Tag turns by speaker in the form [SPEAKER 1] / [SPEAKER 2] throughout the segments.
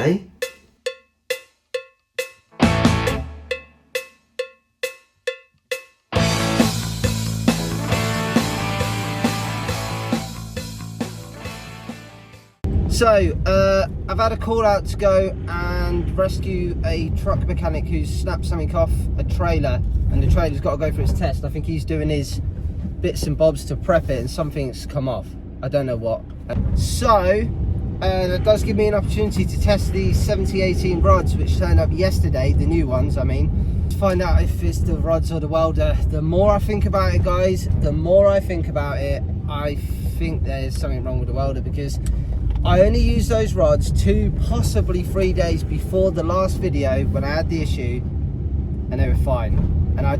[SPEAKER 1] Okay. So, I've had a call out to go and rescue a truck mechanic who's snapped something off a trailer, and the trailer's got to go for its test. I think he's doing his bits and bobs to prep it, and something's come off. I don't know what. So, that does give me an opportunity to test the 7018 rods, which turned up yesterday, the new ones, I mean, to find out if it's the rods or the welder. The more I think about it, guys, the more I think about it, I think there's something wrong with the welder, because I only used those rods 2, possibly 3 days before the last video when I had the issue, and they were fine. And I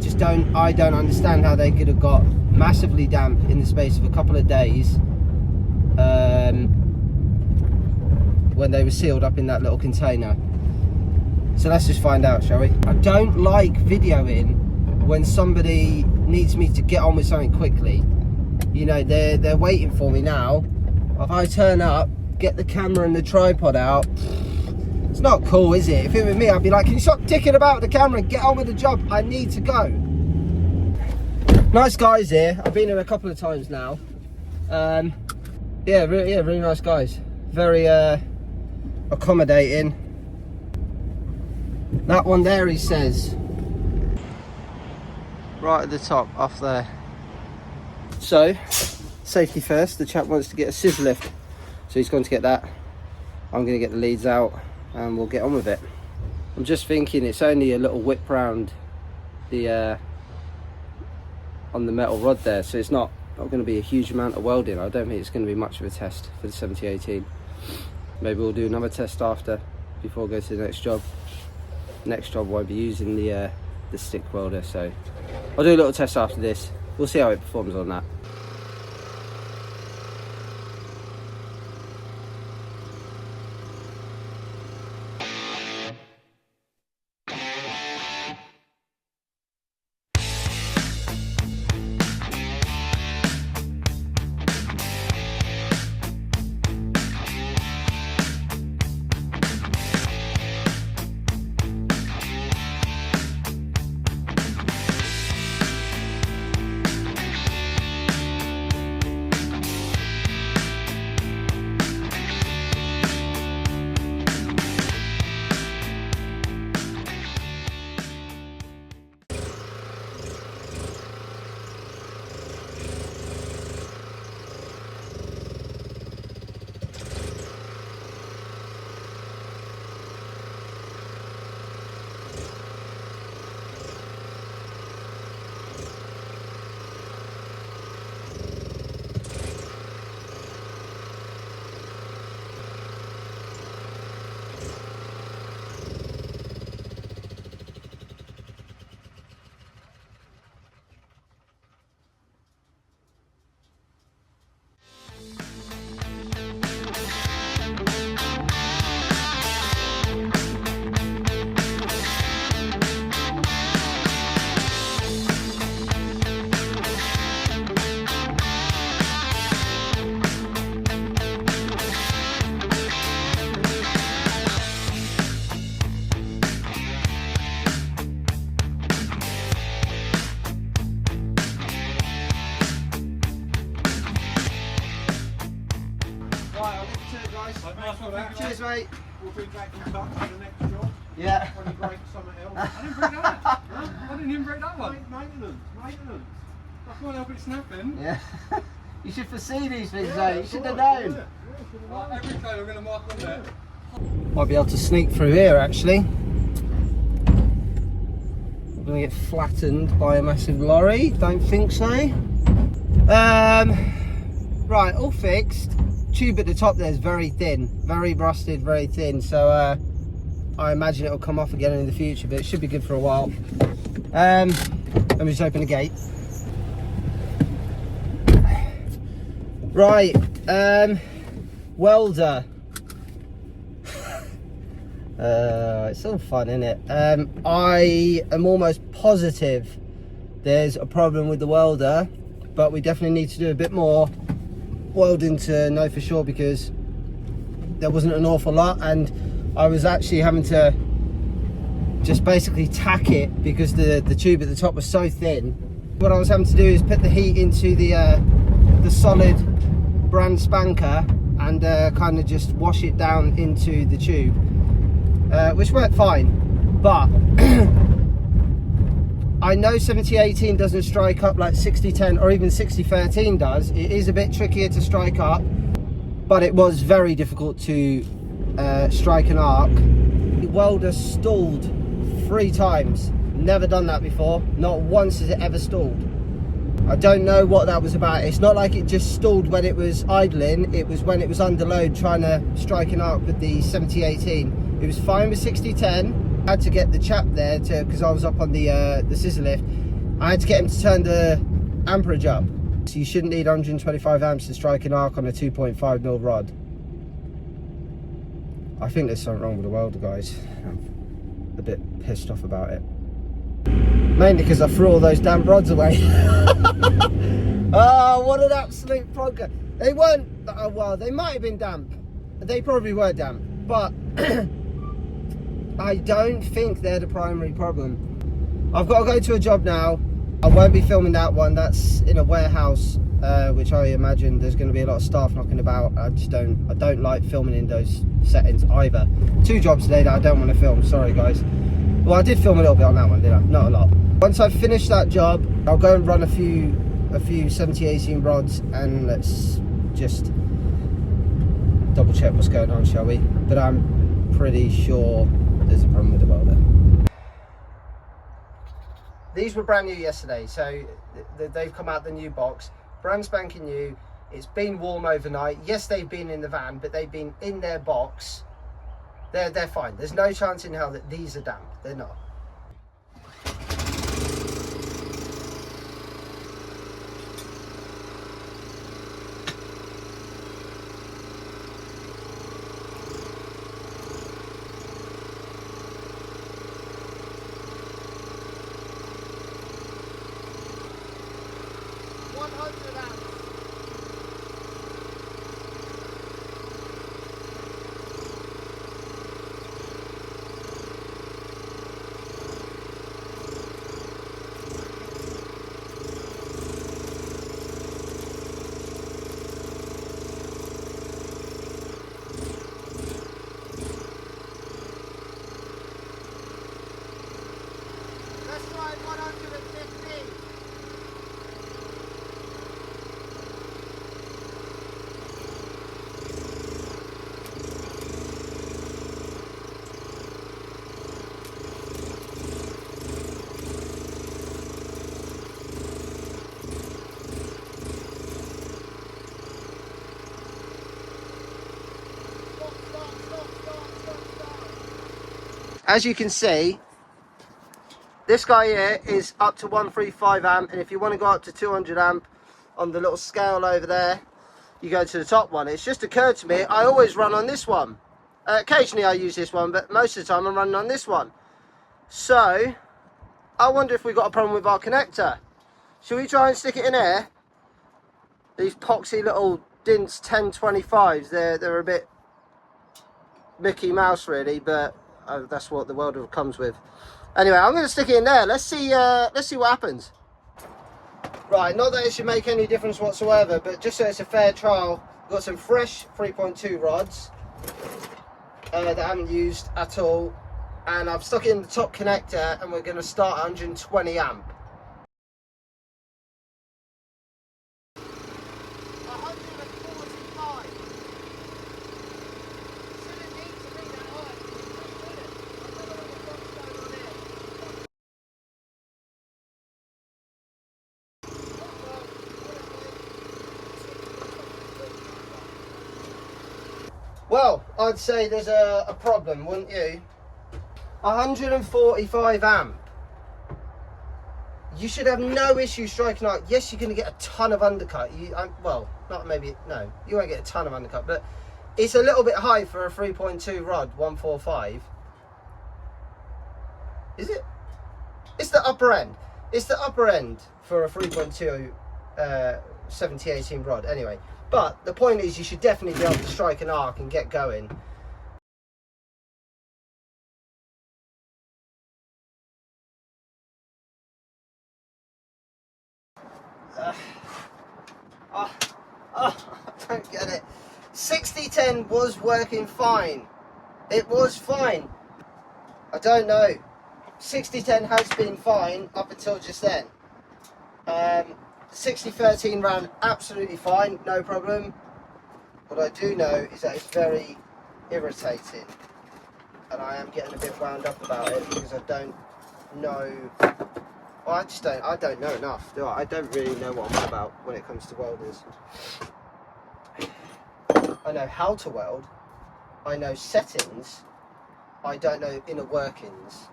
[SPEAKER 1] don't understand how they could have got massively damp in the space of a couple of days when they were sealed up in that little container. So let's just find out, shall we? I don't like videoing when somebody needs me to get on with something quickly. You know, they're waiting for me now. If I turn up, get the camera and the tripod out, it's not cool, is it? If it were me, I'd be like, can you stop dicking about with the camera and get on with the job? I need to go. Nice guys here. I've been here a couple of times now. Yeah, really nice guys. Very accommodating. That one there, he says, right at the top, off there. So, safety first. The chap wants to get a scissor lift, so he's going to get that. I'm going to get the leads out and we'll get on with it. I'm just thinking it's only a little whip round the on the metal rod there, so it's not going to be a huge amount of welding. I don't think it's going to be much of a test for the 7018. Maybe we'll do another test after, before we go to the next job. Next job won't be using the stick welder, so I'll do a little test after this. We'll see how it performs on that. Cheers, mate.
[SPEAKER 2] We'll be back in touch for the next job.
[SPEAKER 1] Yeah.
[SPEAKER 2] When you break something else.
[SPEAKER 3] I didn't break that. Huh? I didn't even break that one.
[SPEAKER 2] Maintenance.
[SPEAKER 3] I can't help it snapping.
[SPEAKER 1] Yeah. You should foresee these things, though. You should have known.
[SPEAKER 3] Every time I'm going to mark on there.
[SPEAKER 1] Might be able to sneak through here, actually. I'm going to get flattened by a massive lorry. Don't think so. Right, all fixed. Tube at the top there is very thin, very rusted, very thin, so I imagine it'll come off again in the future, but it should be good for a while. Let me just open the gate. Right, welder. It's all fun, isn't it? I am almost positive there's a problem with the welder, but we definitely need to do a bit more welding to know for sure, because there wasn't an awful lot, and I was actually having to just basically tack it because the tube at the top was so thin. What I was having to do is put the heat into the solid brand spanker and kind of just wash it down into the tube, which worked fine. But I know 70-18 doesn't strike up like 60-10 or even 60-13 does. It is a bit trickier to strike up, but it was very difficult to strike an arc. The welder stalled 3 times. Never done that before. Not once has it ever stalled. I don't know what that was about. It's not like it just stalled when it was idling. It was when it was under load trying to strike an arc with the 70-18. It was fine with 60-10. I had to get the chap there to, because I was up on the scissor lift. I had to get him to turn the amperage up. So you shouldn't need 125 amps to strike an arc on a 2.5mm rod. I think there's something wrong with the welder, guys. I'm a bit pissed off about it. Mainly because I threw all those damn rods away. Oh, what an absolute plonker. They weren't, well, they might have been damp. They probably were damp. But I don't think they're the primary problem. I've got to go to a job now. I won't be filming that one. That's in a warehouse, which I imagine there's going to be a lot of staff knocking about. I don't like filming in those settings either. 2 jobs today that I don't want to film. Sorry, guys. Well, I did film a little bit on that one, didn't I? Not a lot. Once I've finished that job, I'll go and run a few 70-18 rods, and let's just double check what's going on, shall we? But I'm pretty sure there's a problem with the welder. These were brand new yesterday, so they've come out the new box, brand spanking new. It's been warm overnight. Yes, they've been in the van, but they've been in their box. They're fine. There's no chance in hell that these are damp. They're not. As you can see, this guy here is up to 135 amp, and if you want to go up to 200 amp on the little scale over there, you go to the top one. It's just occurred to me, I always run on this one. Occasionally I use this one, but most of the time I'm running on this one. So, I wonder if we've got a problem with our connector. Should we try and stick it in here? These poxy little Dints 1025s, they're a bit Mickey Mouse really, but that's what the welder comes with. Anyway, I'm going to stick it in there. Let's see what happens. Right, not that it should make any difference whatsoever, but just so it's a fair trial, I've got some fresh 3.2 rods that I haven't used at all, and I've stuck it in the top connector, and we're going to start 120 amp. 145. Shouldn't need to be that high. Well, I'd say there's a problem, wouldn't you? 145 amp. You should have no issue striking out. Yes, you're going to get a ton of undercut. Well, not maybe, no, you won't get a ton of undercut, but it's a little bit high for a 3.2 rod, 145. Is it? It's the upper end. It's the upper end for a 3.2 70-18 rod anyway. But the point is, you should definitely be able to strike an arc and get going. I don't get it. 6010 was working fine. It was fine. I don't know. 6010 has been fine up until just then. 6013 ran absolutely fine, no problem. What I do know is that it's very irritating, and I am getting a bit wound up about it because I don't know. Well, I don't know enough, do I? I don't really know what I'm on about when it comes to welders. I know how to weld, I know settings, I don't know inner workings.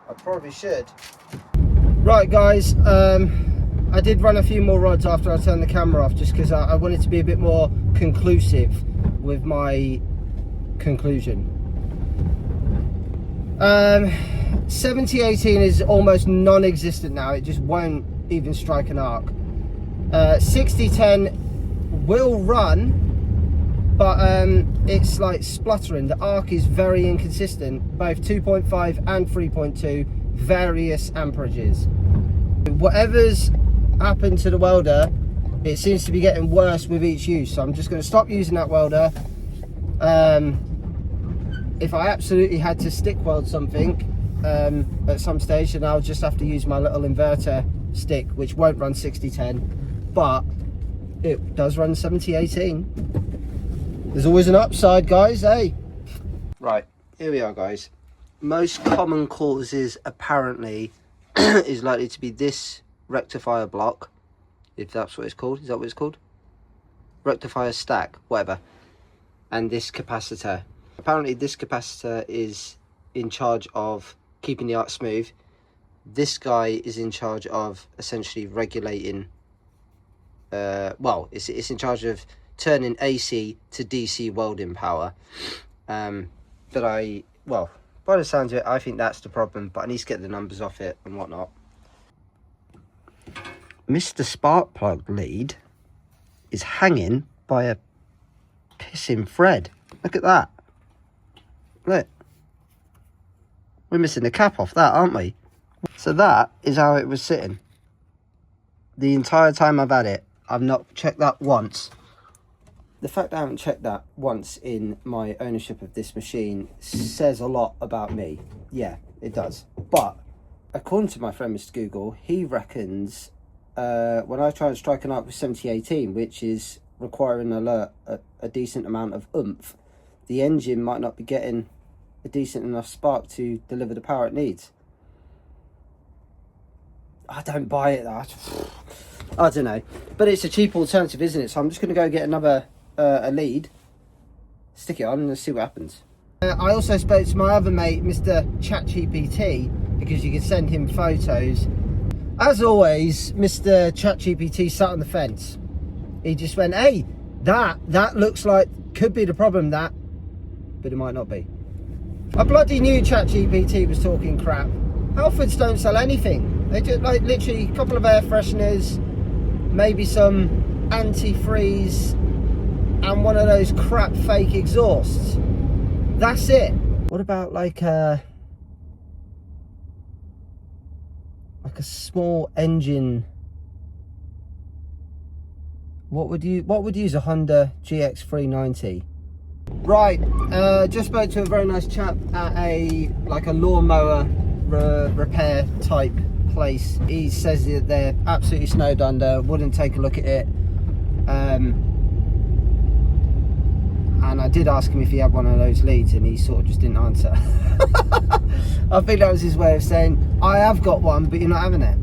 [SPEAKER 1] I probably should. Right guys, I did run a few more rods after I turned the camera off, just because I wanted to be a bit more conclusive with my conclusion. 7018 is almost non-existent now, it just won't even strike an arc. 6010 will run, but it's like spluttering. The arc is very inconsistent, both 2.5 and 3.2, various amperages. Whatever's happened to the welder, it seems to be getting worse with each use, so I'm just going to stop using that welder. If I absolutely had to stick weld something at some stage, then I'll just have to use my little inverter stick, which won't run 6010, but it does run 7018. There's always an upside, guys, eh? Right, here we are, guys. Most common causes apparently is likely to be this rectifier block, if that's what it's called. Is that what it's called? Rectifier stack, whatever. And this capacitor. Apparently this capacitor is in charge of keeping the arc smooth. This guy is in charge of essentially regulating, well, it's in charge of turning AC to DC welding power. But well, by the sounds of it, I think that's the problem, but I need to get the numbers off it and whatnot. Mr. Spark Plug lead is hanging by a pissing thread. Look at that. Look. We're missing the cap off that, aren't we? So that is how it was sitting. The entire time I've had it, I've not checked that once. The fact I haven't checked that once in my ownership of this machine says a lot about me. Yeah, it does. But according to my friend Mr. Google, he reckons when I try and strike an arc with 7018, which is requiring a decent amount of oomph, the engine might not be getting a decent enough spark to deliver the power it needs. I don't buy it. I don't know, but it's a cheap alternative, isn't it? So I'm just going to go get another a lead, stick it on, and see what happens. I also spoke to my other mate, Mr. ChatGPT, because you can send him photos. As always, Mr. ChatGPT sat on the fence. He just went, "Hey, that looks like could be the problem, that, but it might not be." I bloody knew ChatGPT was talking crap. Halfords don't sell anything. They just like literally a couple of air fresheners, maybe some antifreeze, and one of those crap fake exhausts. That's it. What about like a small engine? What would use a Honda GX390? Right, just spoke to a very nice chap at a lawnmower repair type place. He says that they're absolutely snowed under, wouldn't take a look at it. And I did ask him if he had one of those leads, and he sort of just didn't answer. I think that was his way of saying, I have got one, but you're not having it.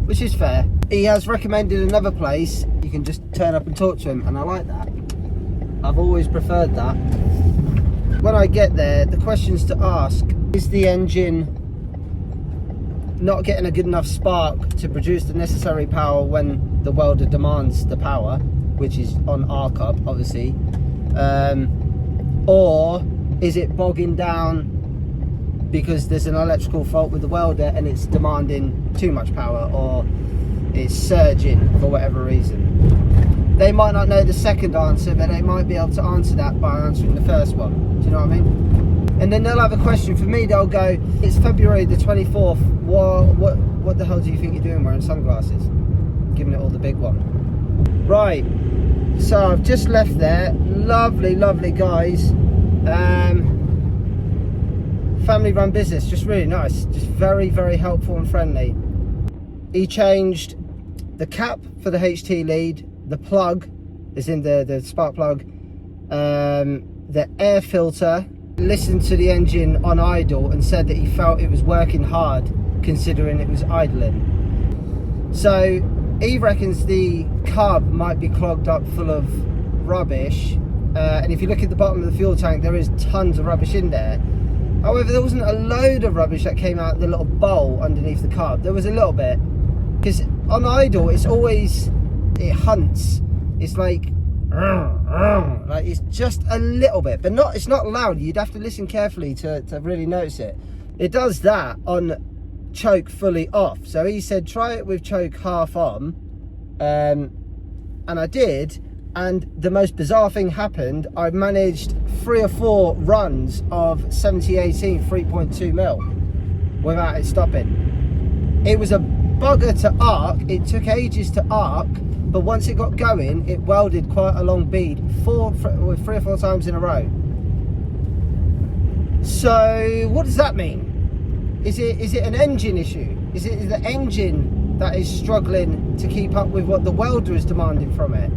[SPEAKER 1] Which is fair. He has recommended another place. You can just turn up and talk to him, and I like that. I've always preferred that. When I get there, the questions to ask: is the engine not getting a good enough spark to produce the necessary power when the welder demands the power, which is on arc up, obviously, or is it bogging down because there's an electrical fault with the welder and it's demanding too much power, or it's surging for whatever reason? They might not know the second answer, but they might be able to answer that by answering the first one. Do you know what I mean? And then they'll have a question for me. They'll go, "It's February the 24th. What the hell do you think you're doing wearing sunglasses?" giving it all the big one. Right, so I've just left there. Lovely, lovely guys. Family run business, just really nice, just very, very helpful and friendly. He changed the cap for the HT lead, the plug is in the spark plug, the air filter, listened to the engine on idle and said that he felt it was working hard considering it was idling. So he reckons the carb might be clogged up full of rubbish, and if you look at the bottom of the fuel tank, there is tons of rubbish in there. However, there wasn't a load of rubbish that came out the little bowl underneath the carb. There was a little bit, because on idle it's always, it hunts, it's like it's just a little bit, but not, it's not loud. You'd have to listen carefully to really notice it. It does that on choke fully off. So he said try it with choke half on, and I did, and the most bizarre thing happened. I managed 3 or 4 runs of 7018 3.2 mil without it stopping. It was a bugger to arc, it took ages to arc, but once it got going, it welded quite a long bead, 3 or 4 times in a row. So what does that mean? Is it an engine issue? Is it the engine that is struggling to keep up with what the welder is demanding from it,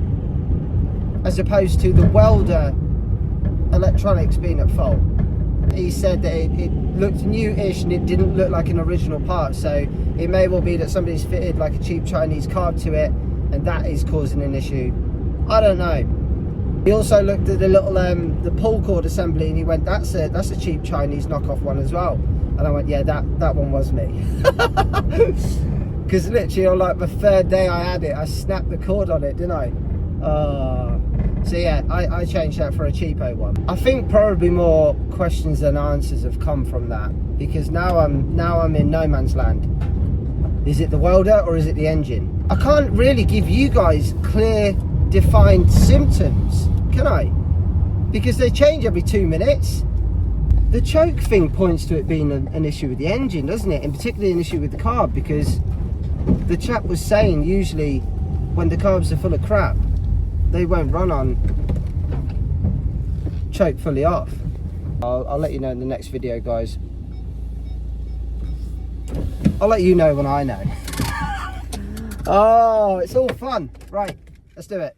[SPEAKER 1] as opposed to the welder electronics being at fault? He said that it looked new-ish and it didn't look like an original part, so it may well be that somebody's fitted like a cheap Chinese carb to it and that is causing an issue. I don't know. He also looked at the little the pull cord assembly and he went, that's a cheap Chinese knockoff one as well. And I went, yeah, that one was me. Because literally on like the 3rd day I had it, I snapped the cord on it, didn't I? So yeah, I changed that for a cheapo one. I think probably more questions than answers have come from that, because now I'm in no man's land. Is it the welder or is it the engine? I can't really give you guys clear, defined symptoms, can I? Because they change every 2 minutes. The choke thing points to it being an issue with the engine, doesn't it? And particularly an issue with the carb, because the chap was saying usually when the carbs are full of crap, they won't run on choke fully off. I'll let you know in the next video, guys. I'll let you know when I know. Oh, it's all fun. Right, let's do it.